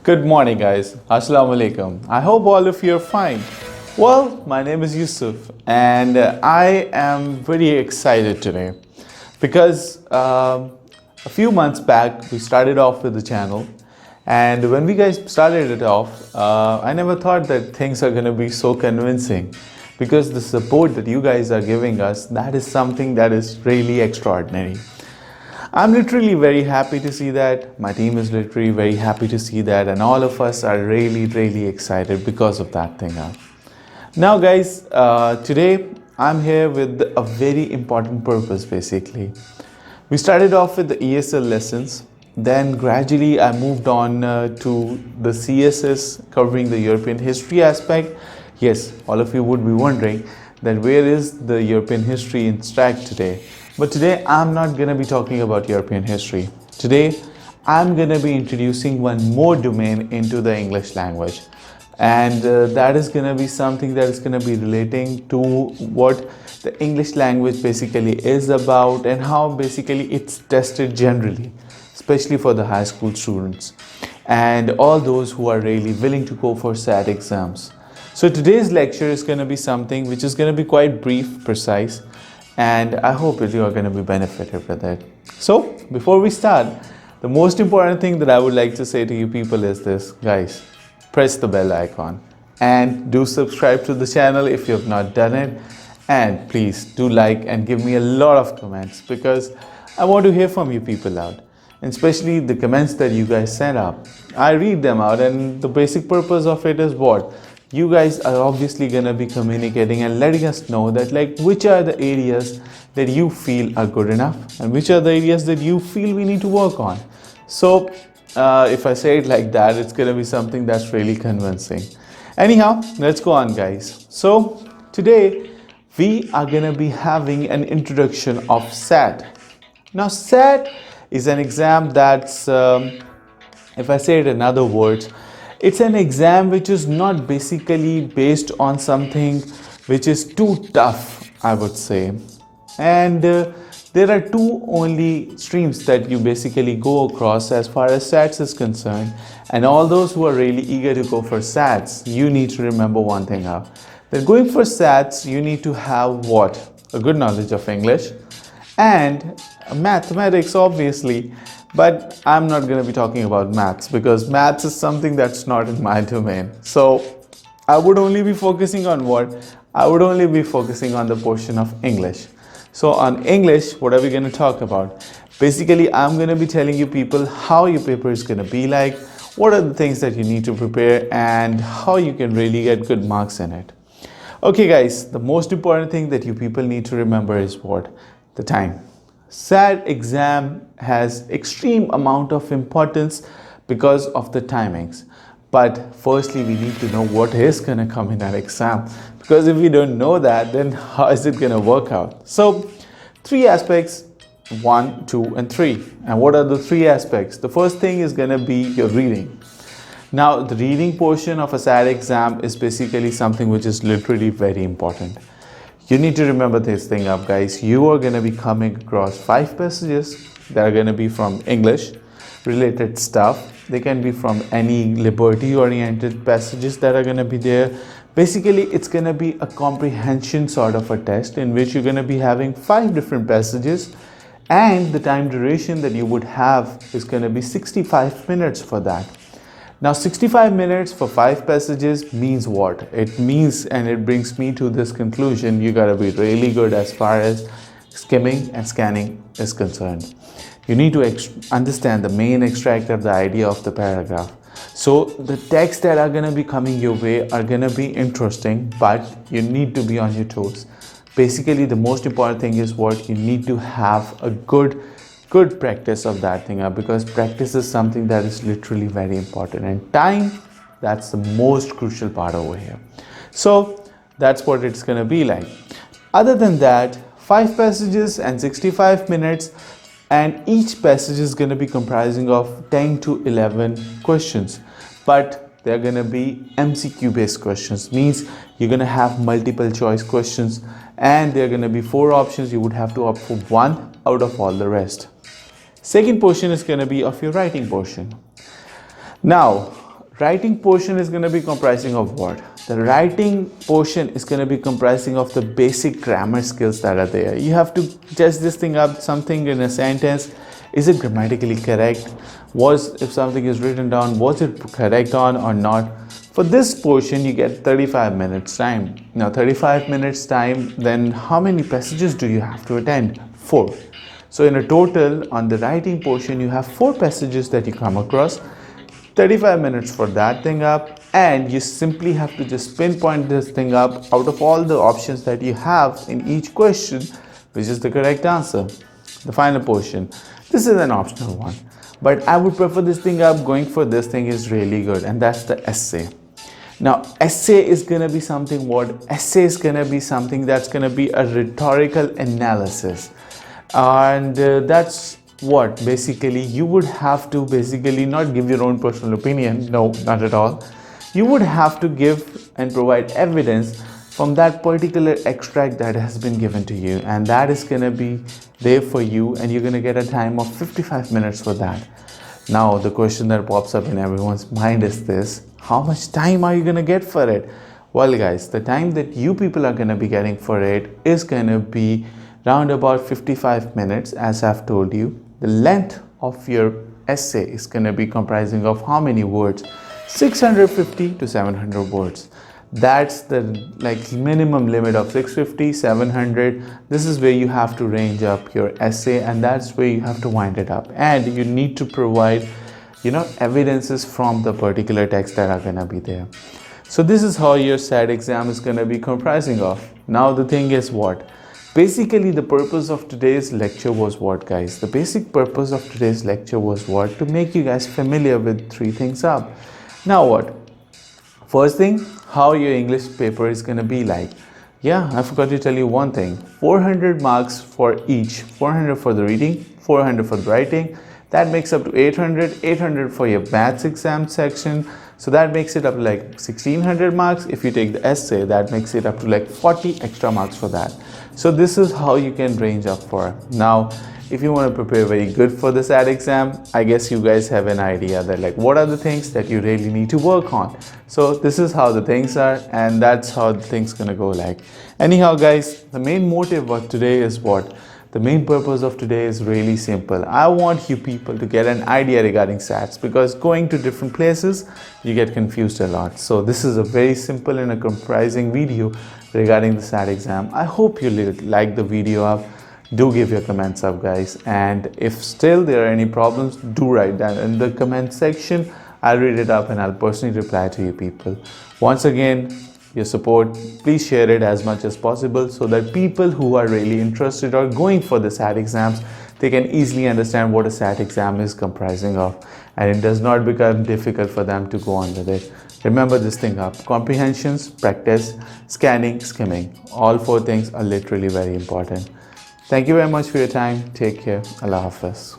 Good morning, guys. Assalamu alaikum. I hope all of you are fine. Well, my name is Yusuf, and I am very excited today because a few months back we started off with the channel, and when we guys started it off, I never thought that things are going to be so convincing because the support that you guys are giving us, that is something that is really extraordinary. I'm literally very happy to see that. My team is literally very happy to see that, and all of us are really excited because of that thing. Now guys, today I'm here with a very important purpose basically. We started off with the ESL lessons, then gradually I moved on to the CSS covering the European history aspect. Yes, all of you would be wondering that where is the European history in stack today? But today I'm not going to be talking about European history. Today I'm going to be introducing one more domain into the English language, and that is going to be something that is going to be relating to what the English language basically is about and how basically it's tested generally, especially for the high school students and all those who are really willing to go for SAT exams. So today's lecture is going to be something which is going to be quite brief, precise, and I hope that you are going to be benefited with it. So before we start, the most important thing that I would like to say to you people is this, guys, press the bell icon and do subscribe to the channel if you have not done it, and please do like and give me a lot of comments because I want to hear from you people out, and especially the comments that you guys send up. I read them out, and the basic purpose of it is what? You guys are obviously going to be communicating and letting us know that which are the areas that you feel are good enough and which are the areas that you feel we need to work on. So if I say it like that, it's going to be something that's really convincing. Anyhow, let's go on, guys. So today we are going to be having an introduction of SAT. Now SAT is an exam that's, if I say it in other words, it's an exam which is not basically based on something which is too tough, I would say. And there are two only streams that you basically go across as far as SATs is concerned. And all those who are really eager to go for SATs, you need to remember one thing now. That going for SATs, you need to have what? A good knowledge of English and mathematics, obviously. But I'm not going to be talking about maths because maths is something that's not in my domain. So I would only be focusing on what? I would only be focusing on the portion of English. So on English, what are we going to talk about? Basically, I'm going to be telling you people how your paper is going to be like, what are the things that you need to prepare, and how you can really get good marks in it. Okay guys, the most important thing that you people need to remember is what? The time. SAT exam has extreme amount of importance because of the timings. But firstly, we need to know what is going to come in that exam, because if we don't know that, then how is it going to work out? So three aspects, 1, 2 and 3. And what are the three aspects? The first thing is going to be your reading. Now the reading portion of a SAT exam is basically something which is literally very important. You need to remember this thing up, guys. You are going to be coming across 5 passages that are going to be from English related stuff. They can be from any liberty oriented passages that are going to be there. Basically, it's going to be a comprehension sort of a test in which you're going to be having 5 different passages, and the time duration that you would have is going to be 65 minutes for that. Now 65 minutes for 5 passages means what? It means, and it brings me to this conclusion, you gotta be really good as far as skimming and scanning is concerned. You need to understand the main extract of the idea of the paragraph. So the texts that are gonna be coming your way are gonna be interesting, but you need to be on your toes. Basically, the most important thing is what? You need to have a good practice of that thing, because practice is something that is literally very important, and time, that's the most crucial part over here. So that's what it's going to be like. Other than that, 5 passages and 65 minutes, and each passage is going to be comprising of 10 to 11 questions, but they're going to be MCQ based questions, means you're going to have multiple choice questions, and there are going to be 4 options. You would have to opt for one out of all the rest. Second portion is going to be of your writing portion. Now, Writing portion is going to be comprising of what? The writing portion is going to be comprising of the basic grammar skills that are there. You have to test this thing up, something in a sentence. Is it grammatically correct? If something is written down, was it correct on or not? For this portion, you get 35 minutes time. Now, 35 minutes time, then how many passages do you have to attend? 4. So in a total, on the writing portion, you have 4 passages that you come across. 35 minutes for that thing up, and you simply have to just pinpoint this thing up out of all the options that you have in each question, which is the correct answer. The final portion, this is an optional one, but I would prefer this thing up. Going for this thing is really good, and that's the essay. Now, essay is going to be something essay is going to be something that's going to be a rhetorical analysis, and that's what basically you would have to not give your own personal opinion. No, not at all. You would have to give and provide evidence from that particular extract that has been given to you, and that is going to be there for you, and you're going to get a time of 55 minutes for that. Now, the question that pops up in everyone's mind is this: how much time are you going to get for it? Well, guys, the time that you people are going to be getting for it is going to be round about 55 minutes, as I've told you. The length of your essay is going to be comprising of how many words? 650 to 700 words. That's the minimum limit of 650, 700. This is where you have to range up your essay, and that's where you have to wind it up. And you need to provide, evidences from the particular text that are going to be there. So this is how your SAT exam is going to be comprising of. Now the thing is what? Basically, the purpose of today's lecture was what, guys? The basic purpose of today's lecture was what? To make you guys familiar with 3 things up. Now what? First thing, how your English paper is going to be like. Yeah, I forgot to tell you one thing. 400 marks for each. 400 for the reading, 400 for the writing. That makes up to 800. 800 for your maths exam section. So that makes it up to 1600 marks. If you take the essay, that makes it up to 40 extra marks for that. So this is how you can range up for. Now, if you want to prepare very good for the SAT exam, I guess you guys have an idea that what are the things that you really need to work on. So this is how the things are, and that's how the things gonna go like. Anyhow, guys, the main motive of today is what? The main purpose of today is really simple. I want you people to get an idea regarding SATs, because going to different places, you get confused a lot. So this is a very simple and a comprising video regarding the SAT exam. I hope you like the video up. Do give your comments up, guys. And if still there are any problems, do write down in the comment section. I'll read it up and I'll personally reply to you people. Once again, your support, please share it as much as possible so that people who are really interested or going for the SAT exams, they can easily understand what a SAT exam is comprising of, and it does not become difficult for them to go on with it. Remember this thing up: comprehensions, practice, scanning, skimming. All 4 things are literally very important. Thank you very much for your time. Take care. Allah Hafiz.